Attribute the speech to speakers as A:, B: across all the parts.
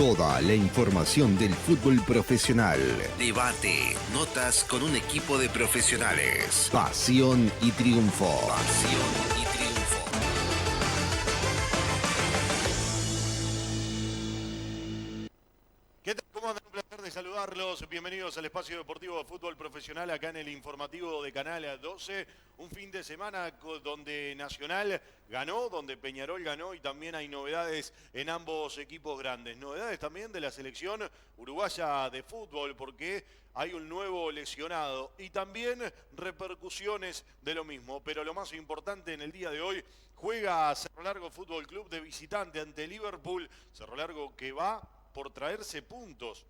A: Toda la información del fútbol profesional.
B: Debate, notas con un equipo de profesionales.
A: Pasión y triunfo.
B: Pasión y triunfo.
C: ¿Qué tal? ¿Cómo andan? Un placer de saludarlos. Bienvenidos al espacio deportivo de fútbol profesional acá en el informativo de Canal 12. Un fin de semana donde Nacional ganó, donde Peñarol ganó y también hay novedades en ambos equipos grandes. Novedades también de la selección uruguaya de fútbol porque hay un nuevo lesionado y también repercusiones de lo mismo. Pero lo más importante en el día de hoy, juega Cerro Largo Fútbol Club de visitante ante Liverpool. Cerro Largo que va por traerse puntos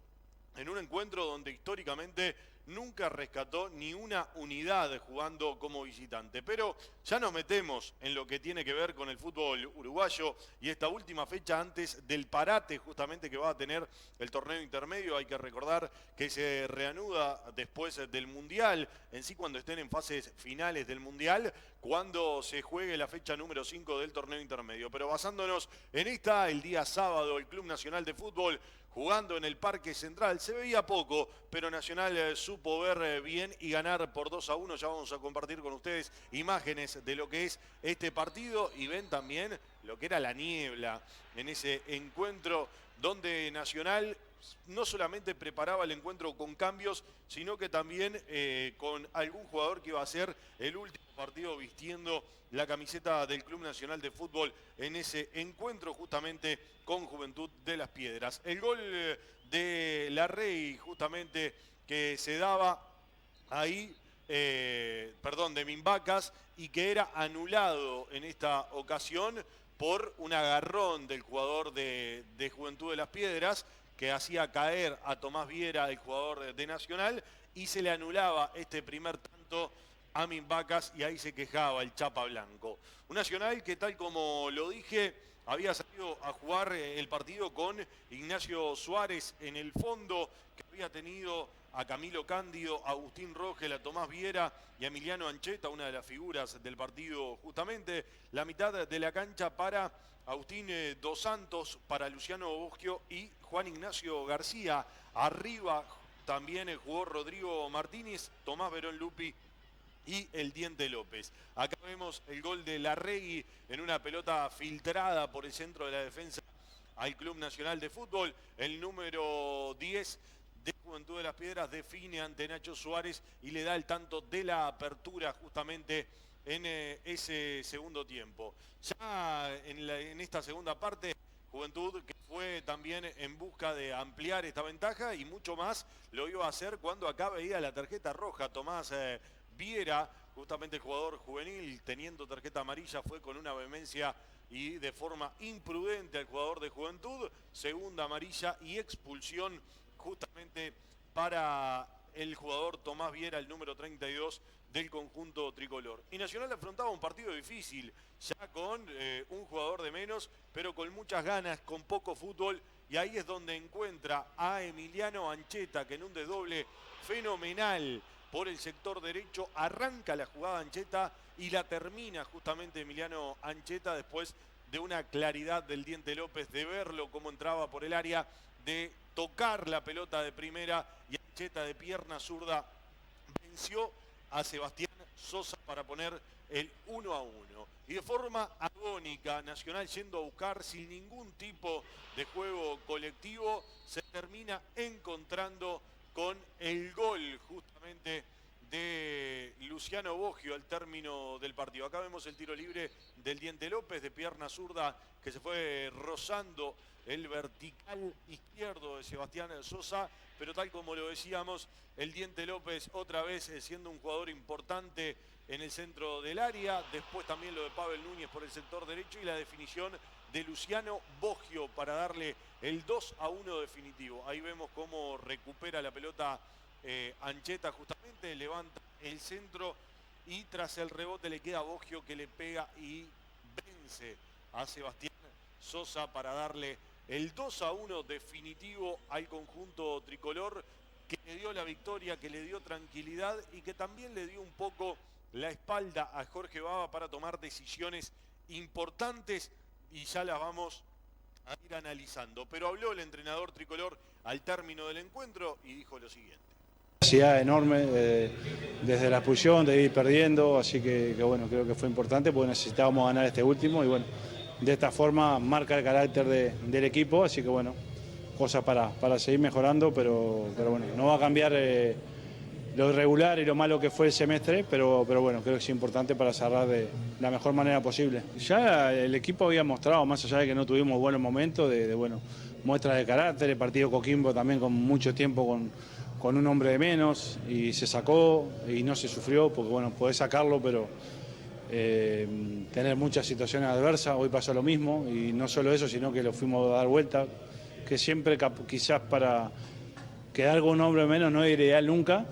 C: en un encuentro donde históricamente nunca rescató ni una unidad jugando como visitante. Pero ya nos metemos en lo que tiene que ver con el fútbol uruguayo y esta última fecha antes del parate justamente que va a tener el torneo intermedio. Hay que recordar que se reanuda después del Mundial, en sí cuando estén en fases finales del Mundial, cuando se juegue la fecha número 5 del torneo intermedio. Pero basándonos en esta, el día sábado, el Club Nacional de Fútbol jugando en el Parque Central. Se veía poco, pero Nacional supo ver bien y ganar por 2-1. Ya vamos a compartir con ustedes imágenes de lo que es este partido y ven también lo que era la niebla en ese encuentro donde Nacional no solamente preparaba el encuentro con cambios, sino que también con algún jugador que iba a ser el último partido vistiendo la camiseta del Club Nacional de Fútbol en ese encuentro justamente con Juventud de Las Piedras. El gol de Larrey justamente que se daba ahí, de Mimbacas, y que era anulado en esta ocasión por un agarrón del jugador de Juventud de Las Piedras que hacía caer a Tomás Viera, el jugador de Nacional, y se le anulaba este primer tanto a Mimbacas y ahí se quejaba el Chapa Blanco. Un Nacional que, tal como lo dije, había salido a jugar el partido con Ignacio Suárez en el fondo, que había tenido a Camilo Cándido, a Agustín Rogel, a Tomás Viera y a Emiliano Ancheta, una de las figuras del partido justamente. La mitad de la cancha para Agustín Dos Santos, para Luciano Boschio y Juan Ignacio García. Arriba también jugó Rodrigo Martínez, Tomás Verón Lupi y el Diente López. Acá vemos el gol de Larregui en una pelota filtrada por el centro de la defensa al Club Nacional de Fútbol. El número 10 de Juventud de Las Piedras define ante Nacho Suárez y le da el tanto de la apertura justamente en ese segundo tiempo. Ya en esta segunda parte, Juventud que fue también en busca de ampliar esta ventaja y mucho más lo iba a hacer cuando acá veía la tarjeta roja. Tomás Viera, justamente el jugador juvenil, teniendo tarjeta amarilla, fue con una vehemencia y de forma imprudente al jugador de Juventud. Segunda amarilla y expulsión justamente para el jugador Tomás Viera, el número 32 del conjunto tricolor. Y Nacional afrontaba un partido difícil, ya con un jugador de menos, pero con muchas ganas, con poco fútbol. Y ahí es donde encuentra a Emiliano Ancheta, que en un desdoble fenomenal por el sector derecho arranca la jugada Ancheta y la termina justamente Emiliano Ancheta después de una claridad del Diente López, de verlo cómo entraba por el área, de tocar la pelota de primera, y Ancheta de pierna zurda venció a Sebastián Sosa para poner el 1-1. Y de forma agónica, Nacional yendo a buscar sin ningún tipo de juego colectivo, se termina encontrando con el gol justamente de Luciano Boschio al término del partido. Acá vemos el tiro libre del Diente López de pierna zurda que se fue rozando el vertical izquierdo de Sebastián Sosa, pero tal como lo decíamos, el Diente López otra vez siendo un jugador importante en el centro del área. Después también lo de Pavel Núñez por el sector derecho y la definición de Luciano Boschio para darle el 2-1 definitivo. Ahí vemos cómo recupera la pelota Ancheta justamente, levanta el centro y tras el rebote le queda Boschio que le pega y vence a Sebastián Sosa para darle el 2-1 definitivo al conjunto tricolor, que le dio la victoria, que le dio tranquilidad y que también le dio un poco la espalda a Jorge Baba para tomar decisiones importantes, y ya las vamos a ir analizando. Pero habló el entrenador tricolor al término del encuentro y dijo lo siguiente.
D: Ansiedad enorme desde la expulsión, de ir perdiendo, así que bueno, creo que fue importante porque necesitábamos ganar este último y bueno, de esta forma marca el carácter del equipo, así que bueno, cosas para seguir mejorando, pero bueno, no va a cambiar lo irregular y lo malo que fue el semestre, pero bueno, creo que es importante para cerrar de la mejor manera posible. Ya el equipo había mostrado, más allá de que no tuvimos buenos momentos, bueno, muestras de carácter, el partido Coquimbo también con mucho tiempo con un hombre de menos y se sacó y no se sufrió, porque bueno, podés sacarlo, pero tener muchas situaciones adversas, hoy pasó lo mismo y no solo eso, sino que lo fuimos a dar vuelta, que siempre quizás para quedar con un hombre menos no es ideal nunca,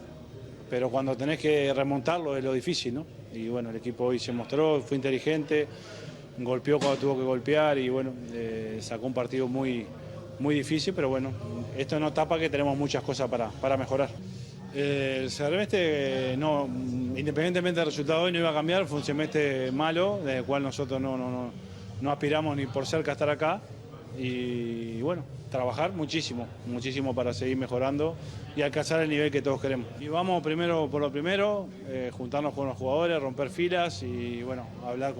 D: pero cuando tenés que remontarlo es lo difícil, ¿no? Y bueno, el equipo hoy se mostró, fue inteligente, golpeó cuando tuvo que golpear y bueno, sacó un partido muy difícil, pero bueno, esto no tapa que tenemos muchas cosas para mejorar. El semestre, no, independientemente del resultado hoy, no iba a cambiar, fue un semestre malo, desde el cual nosotros no aspiramos ni por cerca a estar acá. Y bueno, trabajar muchísimo para seguir mejorando y alcanzar el nivel que todos queremos. Y vamos primero por lo primero, juntarnos con los jugadores, romper filas y bueno, hablar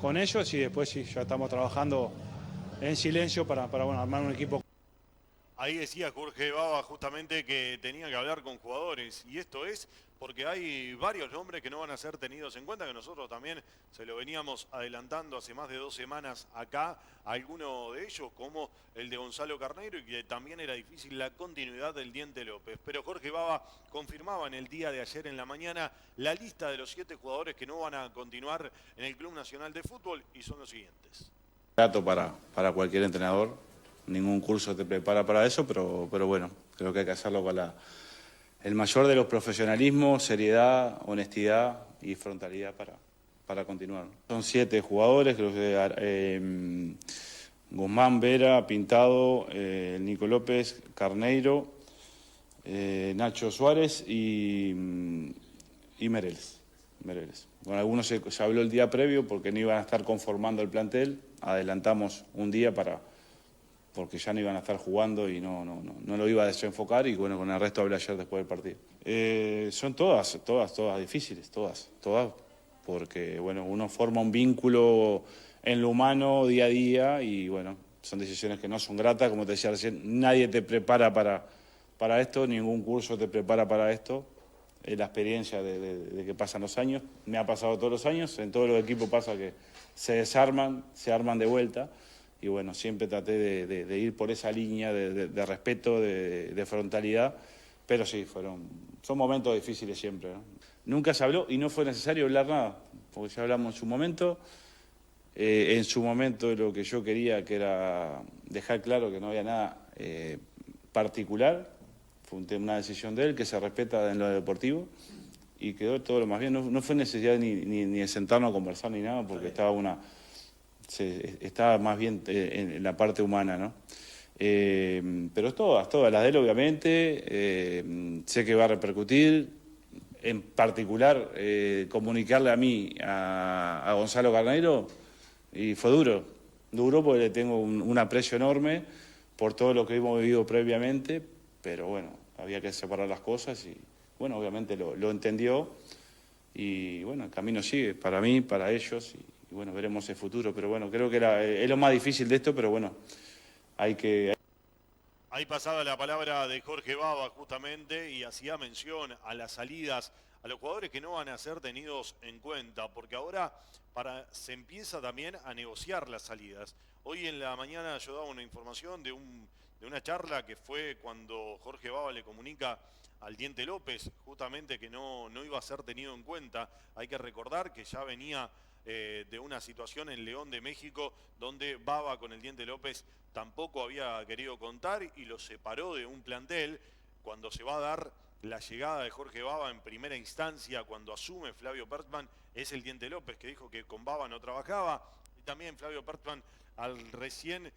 D: con ellos y después sí, ya estamos trabajando en silencio para bueno, armar un equipo.
C: Ahí decía Jorge Baba justamente que tenía que hablar con jugadores y esto es porque hay varios nombres que no van a ser tenidos en cuenta, que nosotros también se lo veníamos adelantando hace más de 2 semanas acá, alguno de ellos como el de Gonzalo Carneiro y que también era difícil la continuidad del Diente López. Pero Jorge Baba confirmaba en el día de ayer en la mañana la lista de los 7 jugadores que no van a continuar en el Club Nacional de Fútbol y son los siguientes.
E: Trato para cualquier entrenador, ningún curso te prepara para eso, pero bueno, creo que hay que hacerlo con el mayor de los profesionalismos, seriedad, honestidad y frontalidad para continuar. Son 7 jugadores, creo que Guzmán, Vera, Pintado, Nico López, Carneiro, Nacho Suárez y Mereles. Con algunos se habló el día previo porque no iban a estar conformando el plantel, adelantamos un día porque ya no iban a estar jugando y no lo iba a desenfocar y bueno, con el resto hablé ayer después del partido. Son todas difíciles, todas, porque bueno, uno forma un vínculo en lo humano día a día y bueno, son decisiones que no son gratas, como te decía recién, nadie te prepara para esto, ningún curso te prepara para esto. Es la experiencia de que pasan los años, me ha pasado todos los años, en todos los equipos pasa que se desarman, se arman de vuelta y bueno, siempre traté de ir por esa línea de respeto, de frontalidad, pero sí, son momentos difíciles siempre, ¿no? Nunca se habló y no fue necesario hablar nada, porque ya hablamos en su momento lo que yo quería, que era dejar claro que no había nada particular. Fue una decisión de él que se respeta en lo deportivo y quedó todo lo más bien. No fue necesidad ni de sentarnos a conversar ni nada porque estaba más bien en la parte humana, ¿no? Pero todas las de él obviamente, sé que va a repercutir, en particular comunicarle a mí, a Gonzalo Carneiro, y fue duro porque le tengo un aprecio enorme por todo lo que hemos vivido previamente, pero bueno, había que separar las cosas y, bueno, obviamente lo entendió y, bueno, el camino sigue para mí, para ellos y bueno, veremos el futuro. Pero, bueno, creo que es lo más difícil de esto, pero, bueno, hay que...
C: Ahí pasaba la palabra de Jorge Baba justamente y hacía mención a las salidas, a los jugadores que no van a ser tenidos en cuenta, porque ahora se empieza también a negociar las salidas. Hoy en la mañana yo daba una información de una charla que fue cuando Jorge Baba le comunica al Diente López justamente que no iba a ser tenido en cuenta. Hay que recordar que ya venía de una situación en León de México donde Baba con el Diente López tampoco había querido contar y lo separó de un plantel. Cuando se va a dar la llegada de Jorge Baba en primera instancia, cuando asume Flavio Pertman, es el Diente López que dijo que con Baba no trabajaba y también Flavio Pertman al recién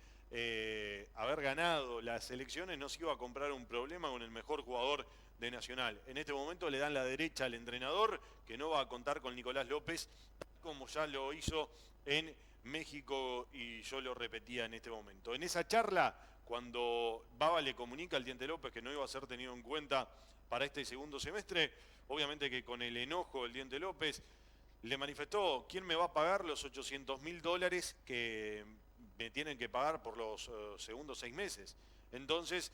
C: haber ganado las elecciones no se iba a comprar un problema con el mejor jugador de Nacional. En este momento le dan la derecha al entrenador que no va a contar con Nicolás López como ya lo hizo en México, y yo lo repetía en este momento. En esa charla, cuando Baba le comunica al Diente López que no iba a ser tenido en cuenta para este segundo semestre, obviamente que con el enojo del Diente López le manifestó: ¿quién me va a pagar los $800.000 que me tienen que pagar por los segundos 6 meses? Entonces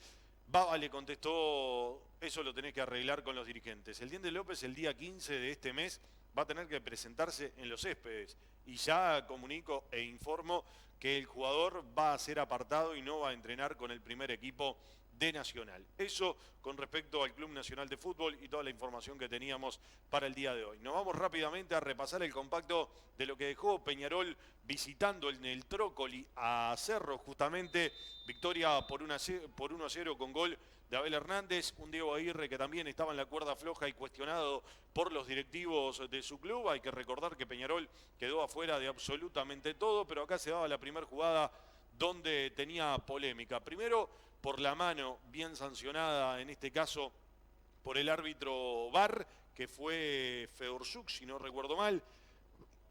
C: Baba le contestó: eso lo tenés que arreglar con los dirigentes. El Diente López el día 15 de este mes va a tener que presentarse en los céspedes, y ya comunico e informo que el jugador va a ser apartado y no va a entrenar con el primer equipo de Nacional. Eso con respecto al Club Nacional de Fútbol y toda la información que teníamos para el día de hoy. Nos vamos rápidamente a repasar el compacto de lo que dejó Peñarol visitando en el Trócoli a Cerro, justamente victoria por 1-0 con gol de Abel Hernández, un Diego Aguirre que también estaba en la cuerda floja y cuestionado por los directivos de su club. Hay que recordar que Peñarol quedó afuera de absolutamente todo, pero acá se daba la primera jugada donde tenía polémica. Primero, por la mano bien sancionada, en este caso por el árbitro VAR, que fue Fedorsuk, si no recuerdo mal.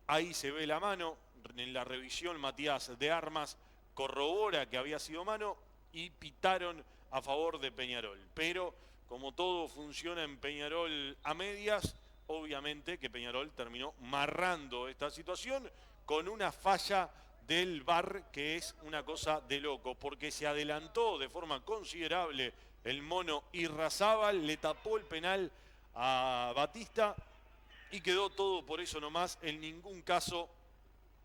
C: Ahí se ve la mano, en la revisión Matías de Armas corrobora que había sido mano y pitaron a favor de Peñarol. Pero como todo funciona en Peñarol a medias, obviamente que Peñarol terminó marrando esta situación con una falla del VAR, que es una cosa de loco, porque se adelantó de forma considerable el mono Irrazábal, le tapó el penal a Batista y quedó todo por eso nomás. En ningún caso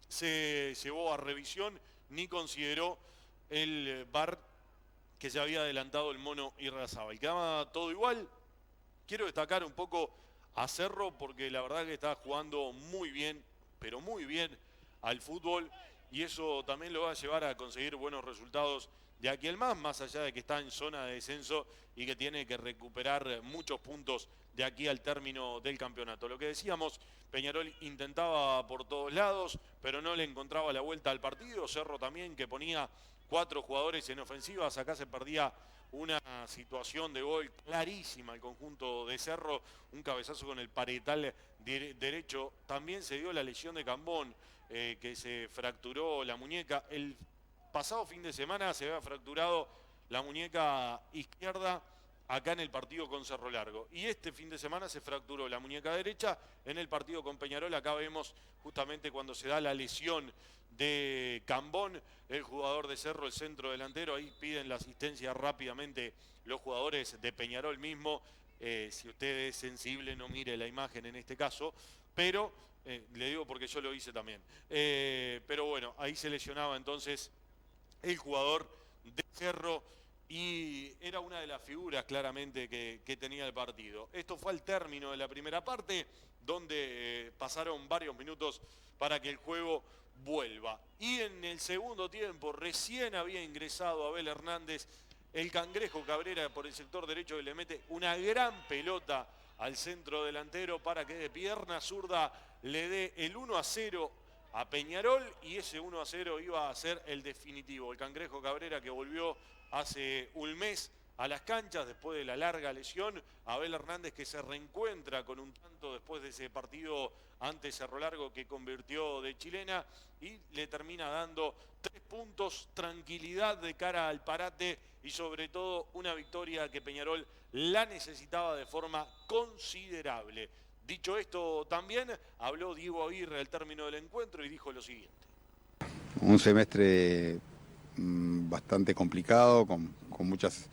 C: se llevó a revisión ni consideró el VAR que se había adelantado el mono Irrazábal. Quedaba todo igual. Quiero destacar un poco a Cerro porque la verdad que está jugando muy bien, pero muy bien al fútbol, y eso también lo va a llevar a conseguir buenos resultados de aquí al más allá de que está en zona de descenso y que tiene que recuperar muchos puntos de aquí al término del campeonato. Lo que decíamos, Peñarol intentaba por todos lados, pero no le encontraba la vuelta al partido. Cerro también, que ponía 4 jugadores en ofensivas. Acá se perdía una situación de gol clarísima el conjunto de Cerro, un cabezazo con el parietal derecho. También se dio la lesión de Cambón, que se fracturó la muñeca. El pasado fin de semana se había fracturado la muñeca izquierda acá en el partido con Cerro Largo, y este fin de semana se fracturó la muñeca derecha en el partido con Peñarol. Acá vemos justamente cuando se da la lesión de Cambón, el jugador de Cerro, el centro delantero. Ahí piden la asistencia rápidamente los jugadores de Peñarol mismo. Si usted es sensible, no mire la imagen en este caso, pero le digo porque yo lo hice también. Pero bueno, ahí se lesionaba entonces el jugador de Cerro, y era una de las figuras claramente que tenía el partido. Esto fue al término de la primera parte, donde pasaron varios minutos para que el juego vuelva. Y en el segundo tiempo recién había ingresado Abel Hernández, el Cangrejo Cabrera, por el sector derecho, que le mete una gran pelota al centro delantero para que de pierna zurda le dé el 1-0 a Peñarol, y ese 1-0 iba a ser el definitivo. El Cangrejo Cabrera, que volvió hace un mes a las canchas después de la larga lesión. Abel Hernández, que se reencuentra con un tanto después de ese partido ante Cerro Largo que convirtió de chilena, y le termina dando 3 puntos, tranquilidad de cara al parate y sobre todo una victoria que Peñarol la necesitaba de forma considerable. Dicho esto, también habló Diego Aguirre al término del encuentro y dijo lo siguiente.
F: Un semestre bastante complicado, con muchas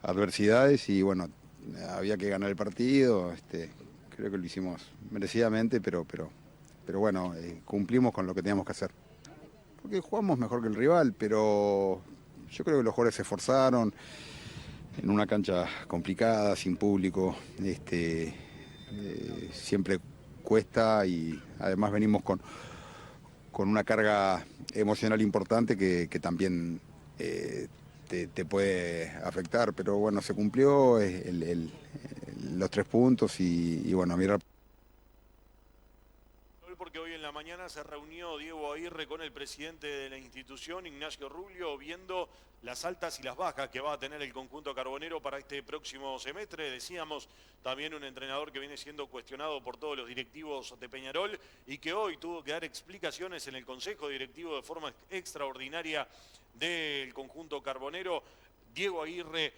F: adversidades, y bueno, había que ganar el partido. Creo que lo hicimos merecidamente, pero bueno, cumplimos con lo que teníamos que hacer. Porque jugamos mejor que el rival, pero yo creo que los jugadores se esforzaron en una cancha complicada, sin público. Siempre cuesta, y además venimos con una carga emocional importante que también te puede afectar, pero bueno, se cumplió los 3 puntos y bueno, mirar.
C: porque hoy en la mañana se reunió Diego Aguirre con el presidente de la institución, Ignacio Rubio, viendo las altas y las bajas que va a tener el conjunto carbonero para este próximo semestre. Decíamos, también un entrenador que viene siendo cuestionado por todos los directivos de Peñarol y que hoy tuvo que dar explicaciones en el Consejo Directivo de forma extraordinaria del conjunto carbonero. Diego Aguirre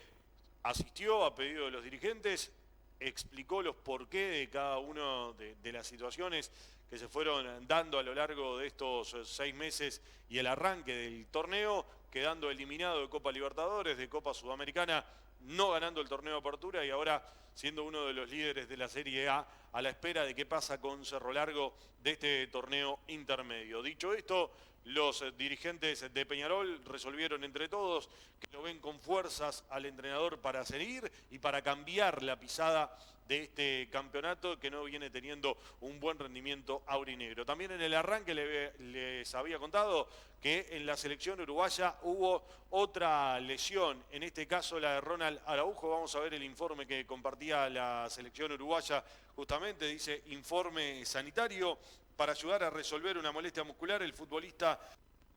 C: asistió a pedido de los dirigentes, explicó los porqué de cada una de las situaciones que se fueron dando a lo largo de estos 6 meses y el arranque del torneo, quedando eliminado de Copa Libertadores, de Copa Sudamericana, no ganando el torneo de apertura y ahora siendo uno de los líderes de la Serie A la espera de qué pasa con Cerro Largo de este torneo intermedio. Dicho esto, los dirigentes de Peñarol resolvieron entre todos que lo ven con fuerzas al entrenador para seguir y para cambiar la pisada de este campeonato que no viene teniendo un buen rendimiento aurinegro. También en el arranque les había contado que en la selección uruguaya hubo otra lesión, en este caso la de Ronald Araujo. Vamos a ver el informe que compartía la selección uruguaya, justamente dice informe sanitario. Para ayudar a resolver una molestia muscular, el futbolista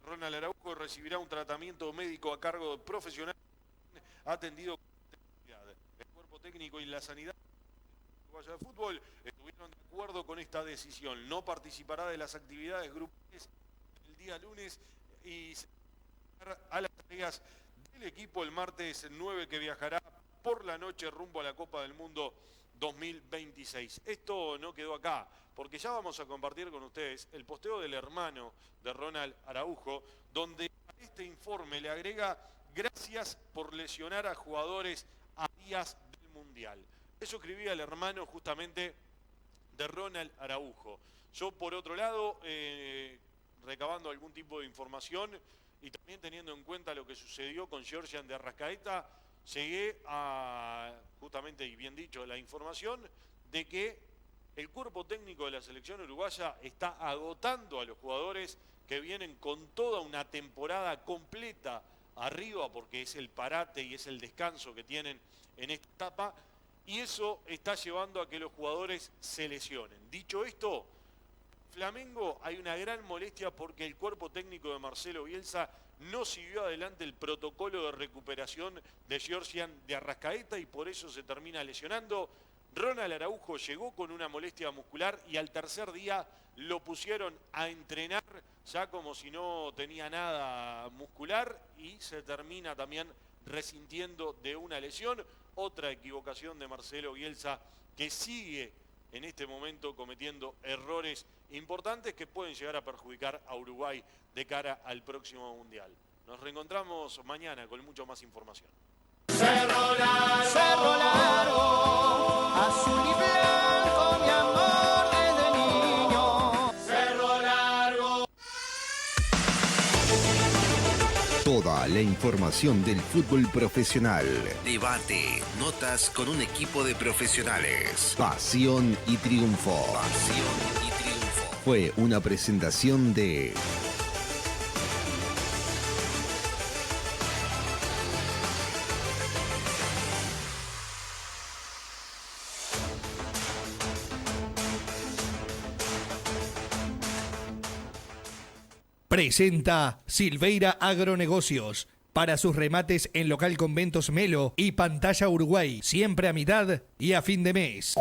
C: Ronald Araujo recibirá un tratamiento médico a cargo de profesional atendido con intensidad. El cuerpo técnico y la sanidad uruguaya de fútbol estuvieron de acuerdo con esta decisión. No participará de las actividades grupales el día lunes y se va a las tareas del equipo el martes 9, que viajará por la noche rumbo a la Copa del Mundo 2026. Esto no quedó acá, porque ya vamos a compartir con ustedes el posteo del hermano de Ronald Araujo, donde a este informe le agrega: gracias por lesionar a jugadores a días del Mundial. Eso escribía el hermano justamente de Ronald Araujo. Yo, por otro lado, recabando algún tipo de información y también teniendo en cuenta lo que sucedió con Georgian de Arrascaeta, llegué a, justamente y bien dicho, la información de que el cuerpo técnico de la selección uruguaya está agotando a los jugadores que vienen con toda una temporada completa arriba, porque es el parate y es el descanso que tienen en esta etapa, y eso está llevando a que los jugadores se lesionen. Dicho esto, Flamengo hay una gran molestia porque el cuerpo técnico de Marcelo Bielsa no siguió adelante el protocolo de recuperación de Georgian de Arrascaeta y por eso se termina lesionando. Ronald Araujo llegó con una molestia muscular y al tercer día lo pusieron a entrenar ya como si no tenía nada muscular y se termina también resintiendo de una lesión. Otra equivocación de Marcelo Bielsa, que sigue en este momento cometiendo errores importantes que pueden llegar a perjudicar a Uruguay de cara al próximo Mundial. Nos reencontramos mañana con mucho más información.
G: Cerro Largo, azul y blanco, mi amor desde niño. Cerro Largo.
A: Toda la información del fútbol profesional.
B: Debate, notas con un equipo de profesionales.
A: Pasión y triunfo.
B: Pasión y triunfo.
A: Fue una presentación de
H: Presenta Silveira Agronegocios. Para sus remates en local Conventos Melo y Pantalla Uruguay. Siempre a mitad y a fin de mes.